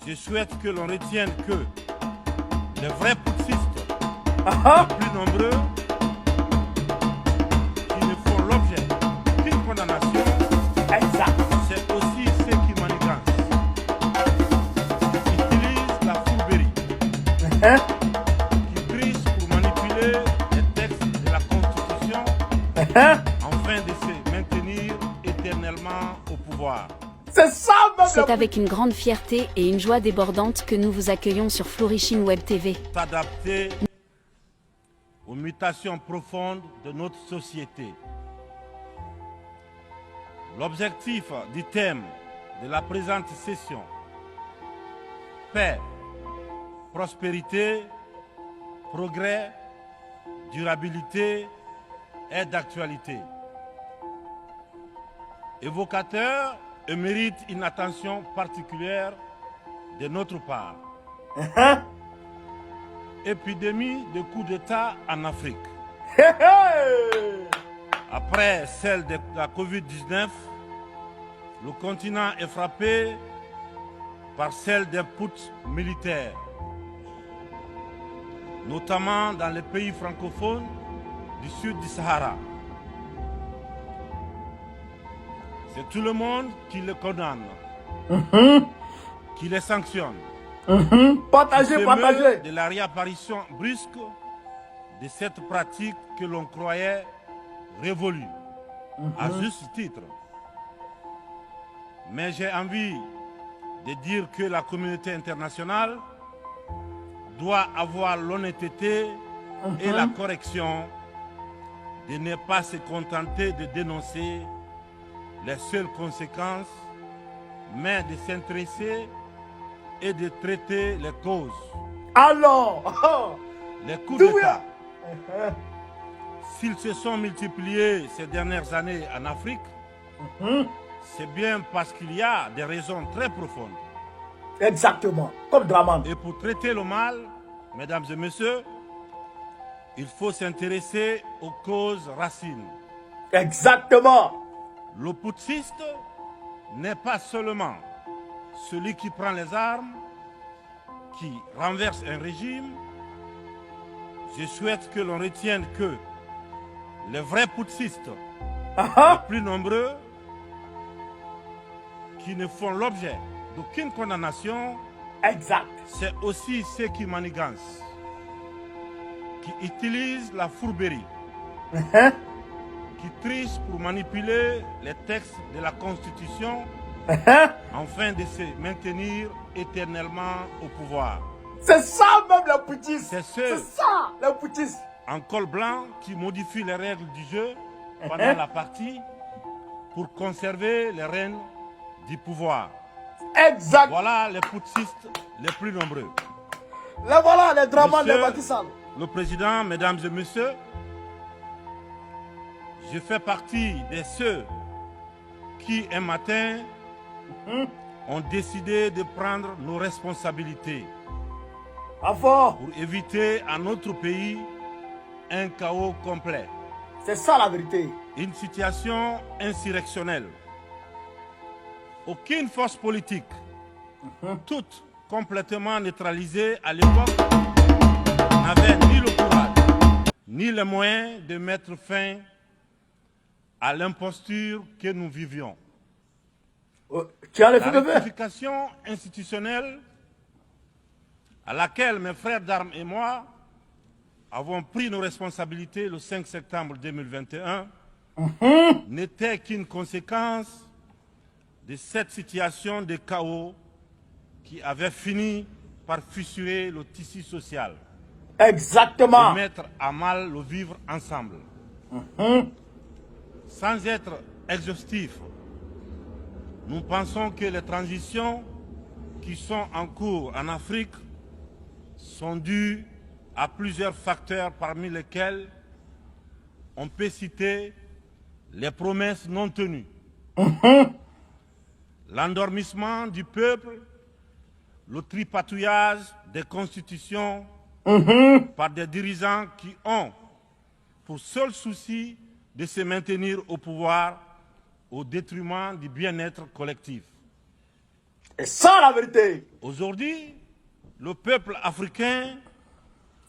Je souhaite que l'on retienne que les vrais putschistes, les plus nombreux, qui ne font l'objet qu'une condamnation, c'est aussi ceux qui manigancent, qui utilisent la fourberie, qui trichent pour manipuler les textes de la Constitution afin de se maintenir éternellement au pouvoir. C'est ça, même. C'est avec une grande fierté et une joie débordante que nous vous accueillons sur Flourishing Web TV. S'adapter aux mutations profondes de notre société. L'objectif du thème de la présente session, paix, prospérité, progrès, durabilité, est d'actualité. Évocateur et mérite une attention particulière de notre part. Épidémie de coups d'État en Afrique. Après celle de la Covid-19, le continent est frappé par celle des putschs militaires, notamment dans les pays francophones du sud du Sahara. C'est tout le monde qui les condamne, qui les sanctionne. Partagez. De la réapparition brusque de cette pratique que l'on croyait révolue, à juste titre. Mais j'ai envie de dire que la communauté internationale doit avoir l'honnêteté et la correction de ne pas se contenter de dénoncer les seules conséquences, mais de s'intéresser et de traiter les causes. Alors, les coups d'État, s'ils se sont multipliés ces dernières années en Afrique, c'est bien parce qu'il y a des raisons très profondes. Exactement, comme Draman. Et pour traiter le mal, mesdames et messieurs, il faut s'intéresser aux causes racines. Exactement. Le putschiste n'est pas seulement celui qui prend les armes, qui renverse un régime. Je souhaite que l'on retienne que les vrais putschistes, les plus nombreux, qui ne font l'objet d'aucune condamnation, c'est aussi ceux qui manigancent, qui utilisent la fourberie, qui trichent pour manipuler les textes de la Constitution afin de se maintenir éternellement au pouvoir. C'est ça même le putschisme. C'est ça le putschisme. En col blanc qui modifie les règles du jeu pendant la partie pour conserver les rênes du pouvoir. Exact. Voilà les putschistes les plus nombreux. Là voilà les dramas de Batissal. Le président, mesdames et messieurs, je fais partie de ceux qui, un matin, ont décidé de prendre nos responsabilités pour éviter à notre pays un chaos complet. C'est ça la vérité. Une situation insurrectionnelle. Aucune force politique, toute complètement neutralisée à l'époque, n'avait ni le courage, ni les moyens de mettre fin à l'imposture que nous vivions. La rectification institutionnelle à laquelle mes frères d'armes et moi avons pris nos responsabilités le 5 septembre 2021 n'était qu'une conséquence de cette situation de chaos qui avait fini par fissurer le tissu social. Exactement. Et mettre à mal le vivre ensemble. Sans être exhaustif, nous pensons que les transitions qui sont en cours en Afrique sont dues à plusieurs facteurs parmi lesquels on peut citer les promesses non tenues, l'endormissement du peuple, le tripatouillage des constitutions par des dirigeants qui ont pour seul souci de se maintenir au pouvoir au détriment du bien-être collectif. C'est ça la vérité. Aujourd'hui, le peuple africain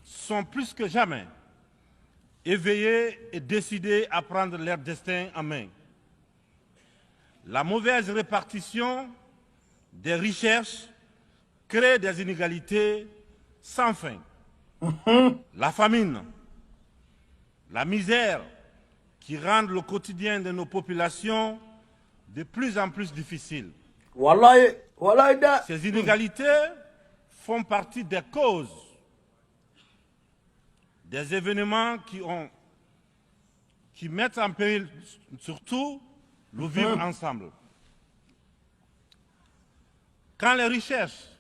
sont plus que jamais éveillés et décidés à prendre leur destin en main. La mauvaise répartition des richesses crée des inégalités sans fin. La famine, la misère qui rendent le quotidien de nos populations de plus en plus difficile. Wallahi, wallahi da. Ces inégalités font partie des causes des événements qui mettent en péril surtout le vivre ensemble. Quand les richesses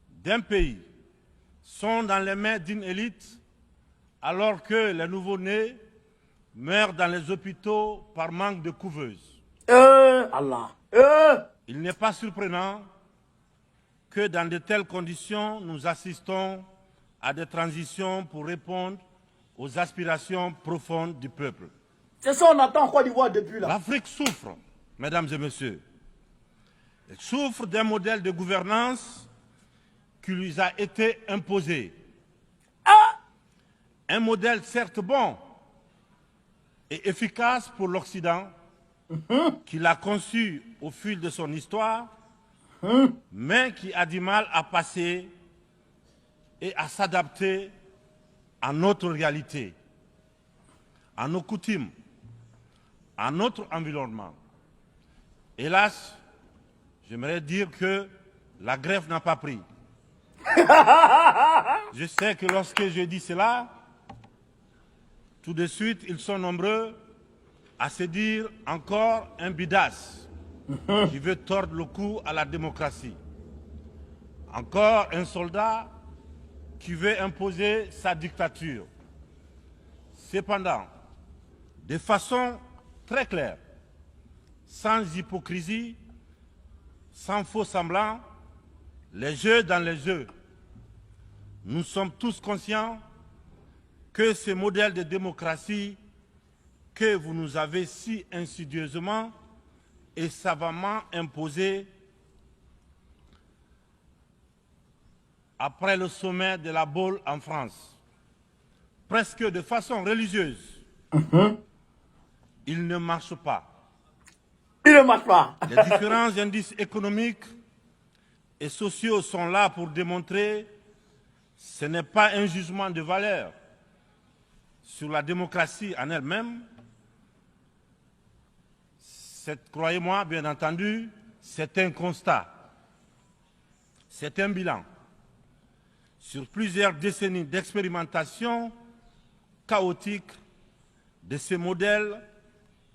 d'un pays sont dans les mains d'une élite, alors que les nouveau-nés meurent dans les hôpitaux par manque de couveuses, Allah. il n'est pas surprenant que dans de telles conditions, nous assistons à des transitions pour répondre aux aspirations profondes du peuple. C'est ça on attend en Côte d'Ivoire depuis là. L'Afrique souffre, mesdames et messieurs. Elle souffre d'un modèle de gouvernance qui lui a été imposé. Un modèle certes bon et efficace pour l'Occident, qu'il a conçu au fil de son histoire, mais qui a du mal à passer et à s'adapter à notre réalité, à nos coutumes, à notre environnement. Hélas, j'aimerais dire que la grève n'a pas pris. Je sais que lorsque je dis cela, tout de suite, ils sont nombreux à se dire encore un bidas qui veut tordre le cou à la démocratie. Encore un soldat qui veut imposer sa dictature. Cependant, de façon très claire, sans hypocrisie, sans faux semblant, les jeux dans les jeux. Nous sommes tous conscients que ce modèle de démocratie que vous nous avez si insidieusement et savamment imposé après le sommet de la Baule en France, presque de façon religieuse, il ne marche pas. Il ne marche pas. Les différents indices économiques et sociaux sont là pour démontrer que ce n'est pas un jugement de valeur sur la démocratie en elle-même. Croyez-moi, bien entendu, c'est un constat, c'est un bilan. Sur plusieurs décennies d'expérimentation chaotique de ces modèles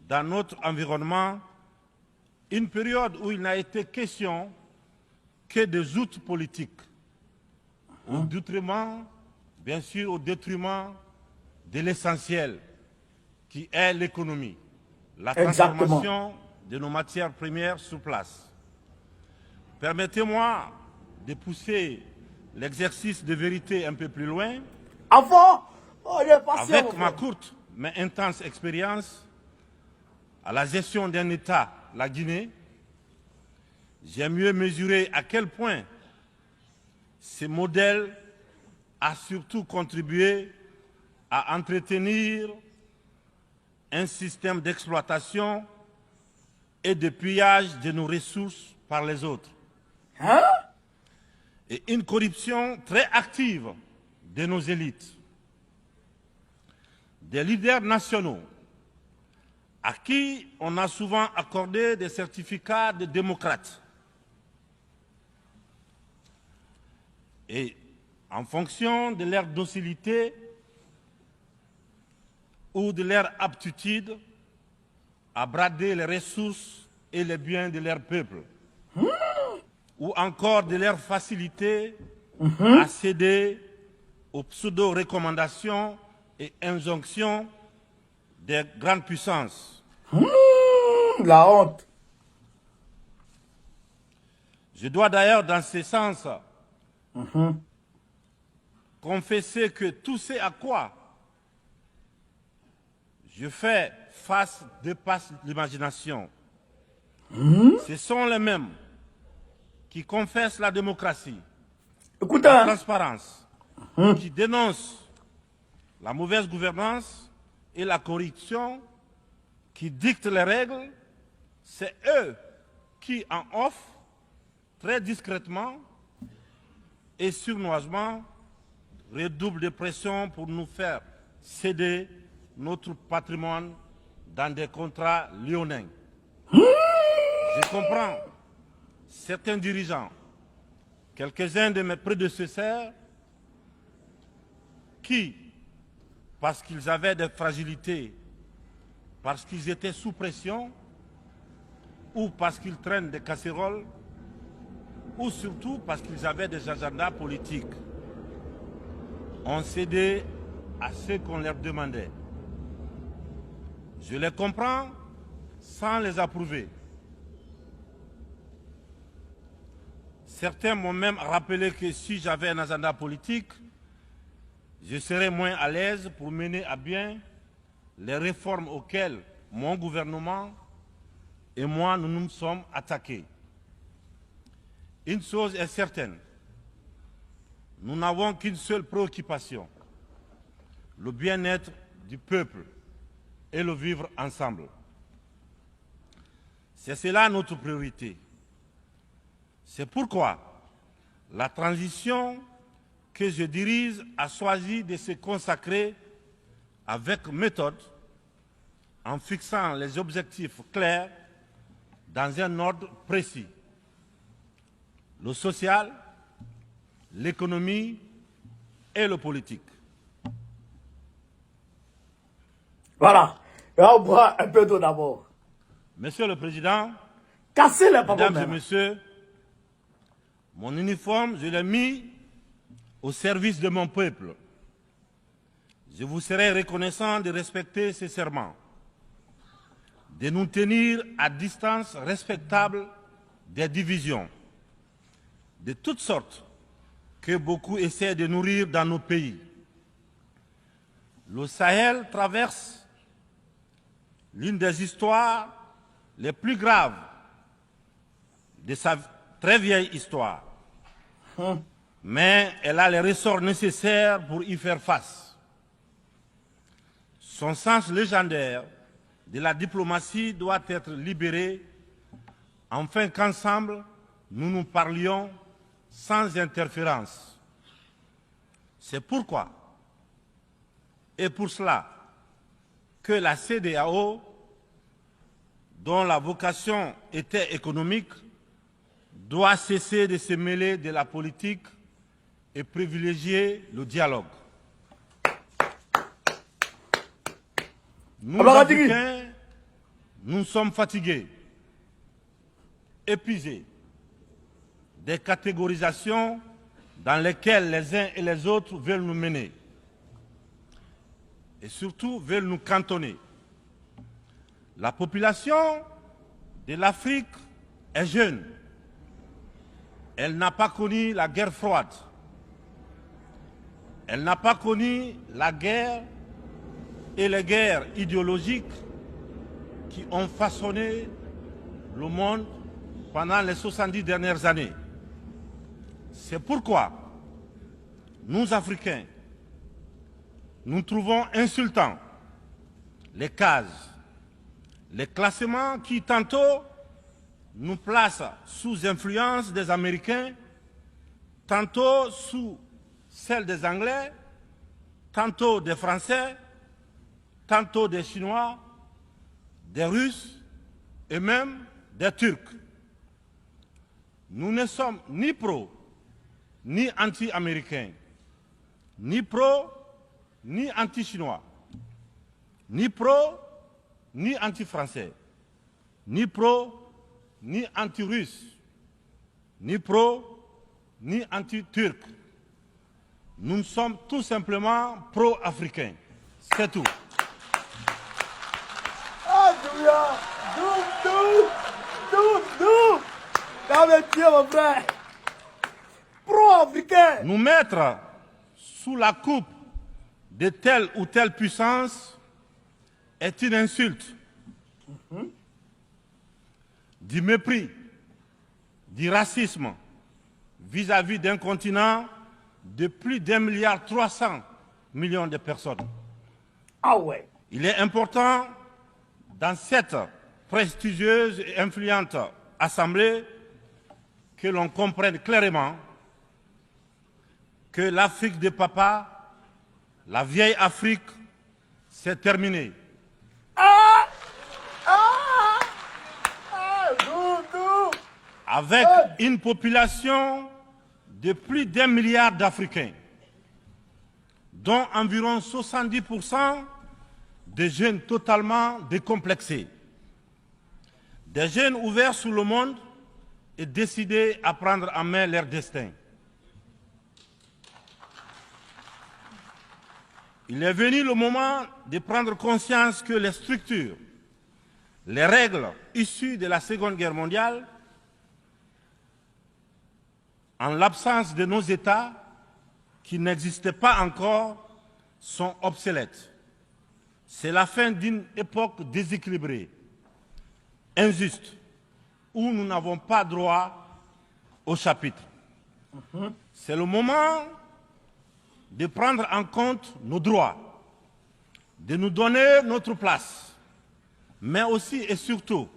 dans notre environnement, une période où il n'a été question que des outils politiques, au détriment, bien sûr, au détriment de l'essentiel, qui est l'économie, la transformation de nos matières premières sur place. Permettez-moi de pousser l'exercice de vérité un peu plus loin. Avant, oh, il est patient, Avec ma courte mais intense expérience à la gestion d'un État, la Guinée, j'ai mieux mesuré à quel point ce modèle a surtout contribué à entretenir un système d'exploitation et de pillage de nos ressources par les autres. Hein? Et une corruption très active de nos élites, des leaders nationaux, à qui on a souvent accordé des certificats de démocrates. Et en fonction de leur docilité ou de leur aptitude à brader les ressources et les biens de leur peuple, ou encore de leur facilité à céder aux pseudo-recommandations et injonctions des grandes puissances. La honte. Je dois d'ailleurs, dans ce sens, confesser que tout ce à quoi je fais face dépasse l'imagination. Ce sont les mêmes qui confesse la démocratie, Écoutez, la hein. transparence, qui dénonce la mauvaise gouvernance et la corruption, qui dictent les règles, c'est eux qui en offrent très discrètement et sournoisement redoublent de pression pour nous faire céder notre patrimoine dans des contrats lyonnais. Je comprends certains dirigeants, quelques-uns de mes prédécesseurs, qui, parce qu'ils avaient des fragilités, parce qu'ils étaient sous pression, ou parce qu'ils traînent des casseroles, ou surtout parce qu'ils avaient des agendas politiques, ont cédé à ce qu'on leur demandait. Je les comprends sans les approuver. Certains m'ont même rappelé que si j'avais un agenda politique, je serais moins à l'aise pour mener à bien les réformes auxquelles mon gouvernement et moi nous nous sommes attaqués. Une chose est certaine, nous n'avons qu'une seule préoccupation, le bien-être du peuple et le vivre ensemble. C'est cela notre priorité. C'est pourquoi la transition que je dirige a choisi de se consacrer avec méthode en fixant les objectifs clairs dans un ordre précis. Le social, l'économie et le politique. Voilà. Et on boit un peu d'eau d'abord. Monsieur le Président, Cassez les papos Mesdames et même. Messieurs, mon uniforme, je l'ai mis au service de mon peuple. Je vous serai reconnaissant de respecter ces serments, de nous tenir à distance respectable des divisions, de toutes sortes que beaucoup essaient de nourrir dans nos pays. Le Sahel traverse l'une des histoires les plus graves de sa très vieille histoire. Mais elle a les ressorts nécessaires pour y faire face. Son sens légendaire de la diplomatie doit être libéré afin qu'ensemble, nous nous parlions sans interférence. C'est pourquoi, et pour cela, que la CEDEAO, dont la vocation était économique, doit cesser de se mêler de la politique et privilégier le dialogue. Nous, Africains, nous sommes fatigués, épuisés des catégorisations dans lesquelles les uns et les autres veulent nous mener et surtout veulent nous cantonner. La population de l'Afrique est jeune. Elle n'a pas connu la guerre froide. Elle n'a pas connu la guerre et les guerres idéologiques qui ont façonné le monde pendant les 70 dernières années. C'est pourquoi nous, Africains, nous trouvons insultants les cases, les classements qui tantôt nous placent sous influence des Américains, tantôt sous celle des Anglais, tantôt des Français, tantôt des Chinois, des Russes et même des Turcs. Nous ne sommes ni pro, ni anti-américains, ni pro, ni anti-chinois, ni pro, ni anti-français, ni pro, ni anti-russe, ni pro, ni anti-turc. Nous sommes tout simplement pro-africains. C'est tout. Ah, Douya! Dou! T'as métier, mon frère! Pro-africain! Nous mettre sous la coupe de telle ou telle puissance est une insulte, du mépris, du racisme vis-à-vis d'un continent de plus d'1,3 milliard de personnes. Ah ouais. Il est important, dans cette prestigieuse et influente assemblée, que l'on comprenne clairement que l'Afrique de papa, la vieille Afrique, c'est terminé. Avec une population de plus d'1 milliard d'Africains, dont environ 70% de jeunes totalement décomplexés, des jeunes ouverts sur le monde et décidés à prendre en main leur destin. Il est venu le moment de prendre conscience que les structures, les règles issues de la Seconde Guerre mondiale, en l'absence de nos États, qui n'existaient pas encore, sont obsolètes. C'est la fin d'une époque déséquilibrée, injuste, où nous n'avons pas droit au chapitre. C'est le moment de prendre en compte nos droits, de nous donner notre place, mais aussi et surtout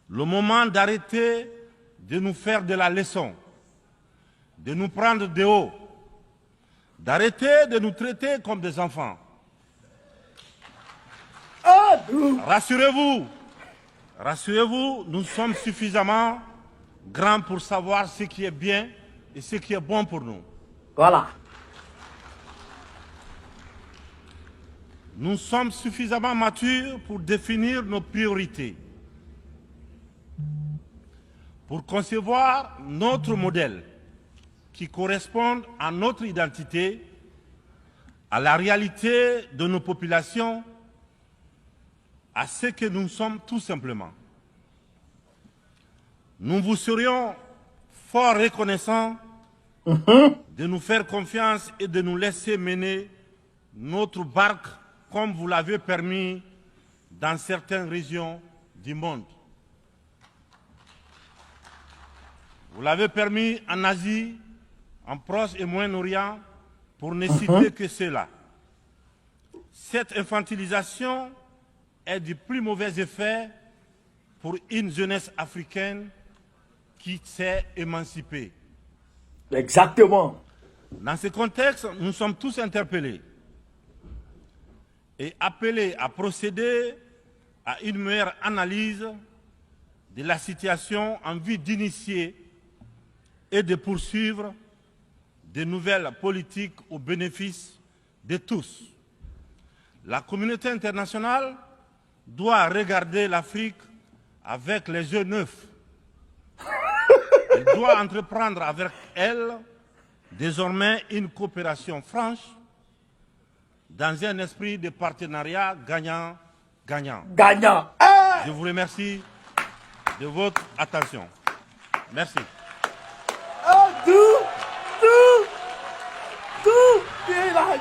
le moment d'arrêter de nous faire de la leçon, de nous prendre de haut, d'arrêter de nous traiter comme des enfants. Rassurez-vous, rassurez-vous, nous sommes suffisamment grands pour savoir ce qui est bien et ce qui est bon pour nous. Voilà. Nous sommes suffisamment matures pour définir nos priorités, pour concevoir notre modèle qui corresponde à notre identité, à la réalité de nos populations, à ce que nous sommes tout simplement. Nous vous serions fort reconnaissants de nous faire confiance et de nous laisser mener notre barque comme vous l'avez permis dans certaines régions du monde. Vous l'avez permis en Asie, en Proche et Moyen-Orient, pour ne citer que cela. Cette infantilisation est du plus mauvais effet pour une jeunesse africaine qui s'est émancipée. Exactement. Dans ce contexte, nous sommes tous interpellés et appelés à procéder à une meilleure analyse de la situation en vue d'initier et de poursuivre de nouvelles politiques au bénéfice de tous. La communauté internationale doit regarder l'Afrique avec les yeux neufs. Elle doit entreprendre avec elle désormais une coopération franche dans un esprit de partenariat gagnant-gagnant. Gagnant. Je vous remercie de votre attention. Merci. Tout, il a